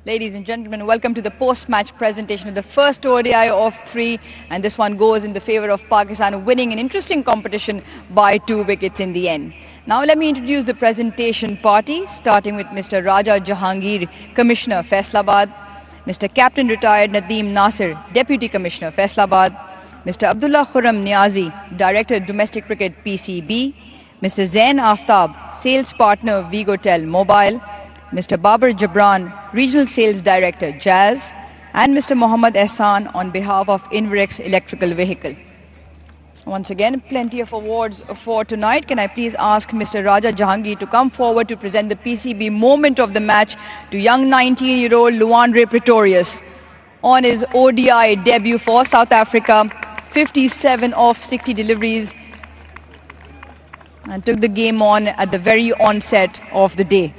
Ladies and gentlemen, welcome to the post-match presentation of the first ODI of 3, and this one goes in the favour of Pakistan, winning an interesting competition by 2 wickets in the end. Now let me introduce the presentation party, starting with Mr. Raja Jahangir, Commissioner, Faisalabad, Mr. Captain Retired Nadeem Nasir, Deputy Commissioner, Faisalabad, Mr. Abdullah Khurram Niazi, Director Domestic Cricket, PCB, Mr. Zain Aftab, Sales Partner, Vigotel Mobile, Mr. Babar Jabran, Regional Sales Director, Jazz, and Mr. Mohammad Ehsan on behalf of Inverex Electrical Vehicle. Once again, plenty of awards for tonight. Can I please ask Mr. Raja Jahangir to come forward to present the PCB moment of the match to young 19-year-old Luandre Pretorius on his ODI debut for South Africa, 57 of 60 deliveries, and took the game on at the very onset of the day.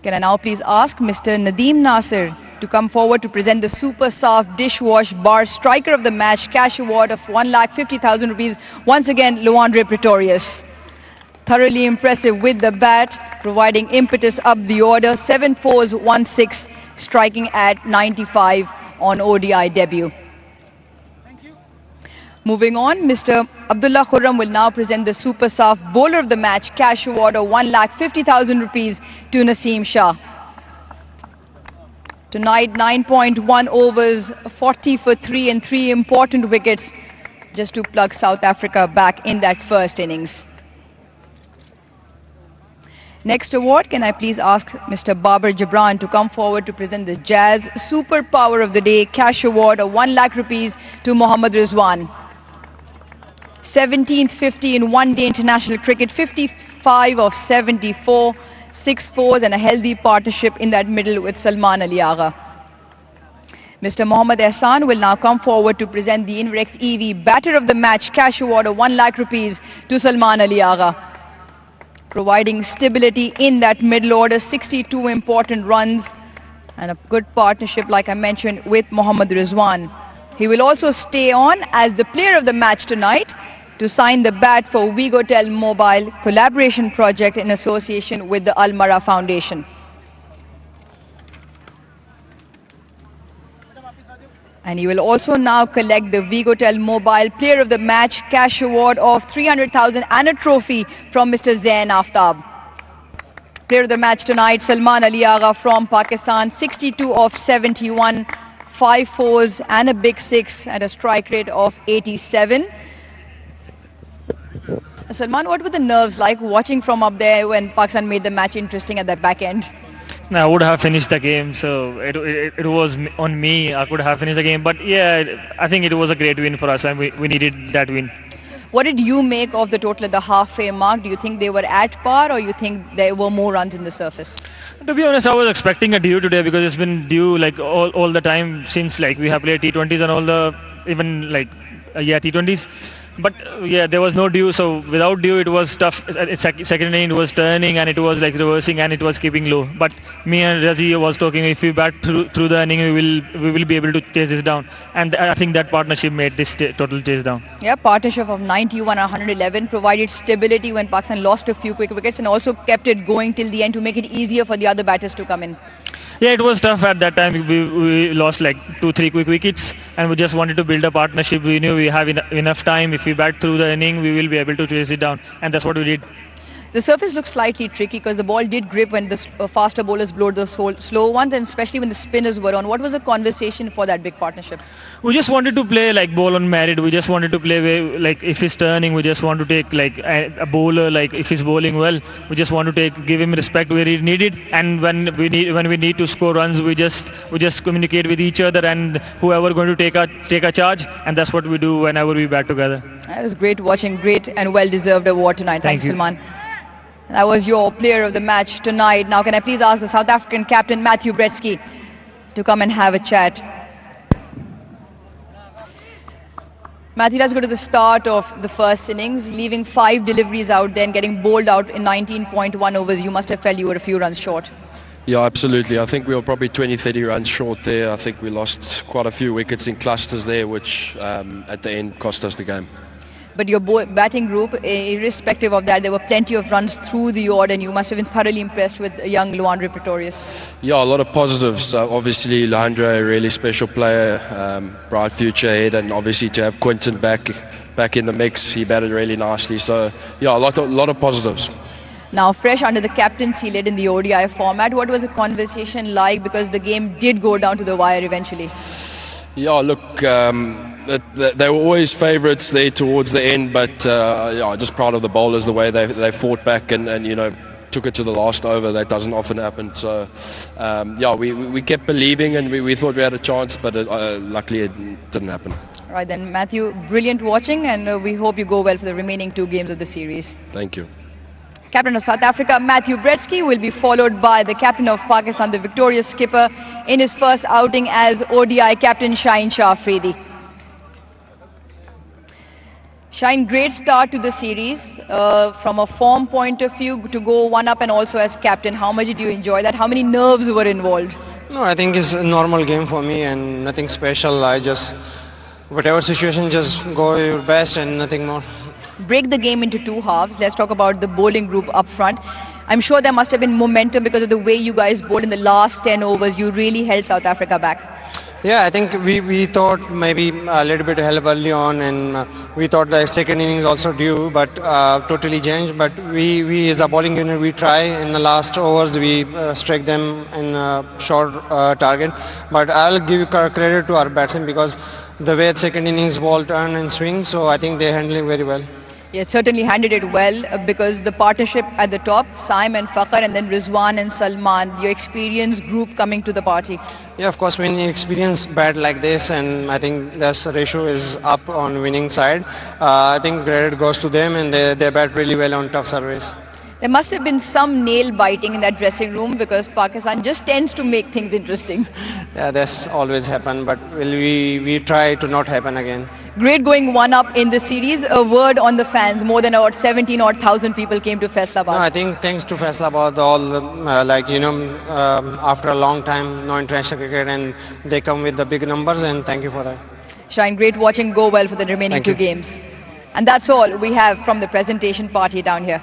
Can I now please ask Mr. Nadeem Nasir to come forward to present the Super Soft Dishwash Bar Striker of the Match cash award of 1,50,000 rupees. Once again, Luandre Pretorius. Thoroughly impressive with the bat, providing impetus up the order. 7 fours, 1 6, striking at 95 on ODI debut. Moving on, Mr. Abdullah Khurram will now present the Super Soft Bowler of the Match cash award of 1,50,000 rupees to Naseem Shah. Tonight, 9.1 overs, 40 for 3 and 3 important wickets just to plug South Africa back in that first innings. Next award, can I please ask Mr. Babar Jabran to come forward to present the Jazz Super Power of the Day cash award of 1 lakh rupees to Mohammad Rizwan. 17th 50 in one-day international cricket, 55 of 74, 6 fours and a healthy partnership in that middle with Salman Ali Agha. Mr. Mohammad Ehsan will now come forward to present the Inverex EV Batter of the Match cash award of 1 lakh rupees to Salman Ali Agha. Providing stability in that middle order, 62 important runs and a good partnership, like I mentioned, with Mohammad Rizwan. He will also stay on as the player of the match tonight to sign the bat for Vigotel Mobile collaboration project in association with the Al Mara Foundation. And he will also now collect the Vigotel Mobile Player of the Match cash award of 300,000 and a trophy from Mr. Zain Aftab. Player of the match tonight, Salman Ali Agha from Pakistan, 62 of 71, 5 fours and a big 6 at a strike rate of 87. Salman, what were the nerves like watching from up there when Pakistan made the match interesting at that back end? No, I would have finished the game, so it was on me. I could have finished the game, but yeah, I think it was a great win for us, and we needed that win. What did you make of the total at the halfway mark? Do you think they were at par, or you think there were more runs in the surface? To be honest, I was expecting a due today because it's been due like all the time since like we have played T20s and all the even like T20s. But yeah, there was no due, so without due it was tough. Second inning it was turning and it was like reversing and it was keeping low. But me and Razi was talking, if we bat through the inning, we will be able to chase this down. And I think that partnership made this total chase down. Yeah, partnership of 91 and 111 provided stability when Pakistan lost a few quick wickets and also kept it going till the end to make it easier for the other batters to come in. Yeah, it was tough at that time. We lost like 2-3 quick wickets and we just wanted to build a partnership. We knew we have enough time. If we bat through the inning, we will be able to chase it down, and that's what we did. The surface looked slightly tricky because the ball did grip when the faster bowlers blowed the slow ones, and especially when the spinners were on. What was the conversation for that big partnership? We just wanted to play like ball on merit. We just wanted to play like if he's turning, we just want to take like a bowler, like if he's bowling well, we just want to give him respect where he needed. And when we need to score runs, we just communicate with each other and whoever going to take a charge, and that's what we do whenever we bat together. It was great watching, great and well-deserved award tonight. Thanks, Salman. That was your player of the match tonight. Now can I please ask the South African captain Matthew Bretsky to come and have a chat. Matthew, let's go to the start of the first innings, leaving 5 deliveries out there and getting bowled out in 19.1 overs. You must have felt you were a few runs short. Yeah, absolutely. I think we were probably 20-30 runs short there. I think we lost quite a few wickets in clusters there, which at the end cost us the game. But your batting group, irrespective of that, there were plenty of runs through the order, and you must have been thoroughly impressed with young Luandre Pretorius. Yeah, a lot of positives. Obviously, Luandre, a really special player, bright future ahead, and obviously to have Quinton back in the mix, he batted really nicely. So, yeah, a lot of positives. Now, fresh under the captaincy lid in the ODI format, what was the conversation like? Because the game did go down to the wire eventually. Yeah, look, they were always favourites there towards the end, but yeah, just proud of the bowlers, the way they fought back and took it to the last over. That doesn't often happen. So, yeah, we kept believing and we thought we had a chance, but luckily it didn't happen. All right then, Matthew, brilliant watching, and we hope you go well for the remaining 2 games of the series. Thank you. Captain of South Africa, Matthew Bretsky, will be followed by the captain of Pakistan, the victorious skipper in his first outing as ODI captain, Shaheen Shah Afridi. Shaheen, great start to the series. From a form point of view, to go 1 up and also as captain, how much did you enjoy that? How many nerves were involved? No, I think it's a normal game for me and nothing special. I just, whatever situation, just go your best and nothing more. Break the game into 2 halves. Let's talk about the bowling group up front. I'm sure there must have been momentum because of the way you guys bowled in the last 10 overs. You really held South Africa back. Yeah, I think we thought maybe a little bit help early on, and we thought the second innings also due, but totally changed. But we as a bowling unit, we try in the last overs, we strike them in a short target. But I'll give credit to our batsmen because the way the second innings ball turn and swing, so I think they handled it very well. Yeah, certainly handled it well because the partnership at the top, Saim and Fakhr, and then Rizwan and Salman, your experienced group coming to the party. Yeah, of course, when you experience bat like this, and I think this ratio is up on winning side, I think credit goes to them, and they bat really well on tough surveys. There must have been some nail biting in that dressing room because Pakistan just tends to make things interesting. Yeah, that's always happened, but we try to not happen again. Great going 1 up in the series. A word on the fans. More than about 17,000 people came to Faisalabad. No, I think thanks to Faisalabad, all after a long time, no international cricket, and they come with the big numbers, and thank you for that. Shaheen, great watching. Go well for the remaining 2 games. And that's all we have from the presentation party down here.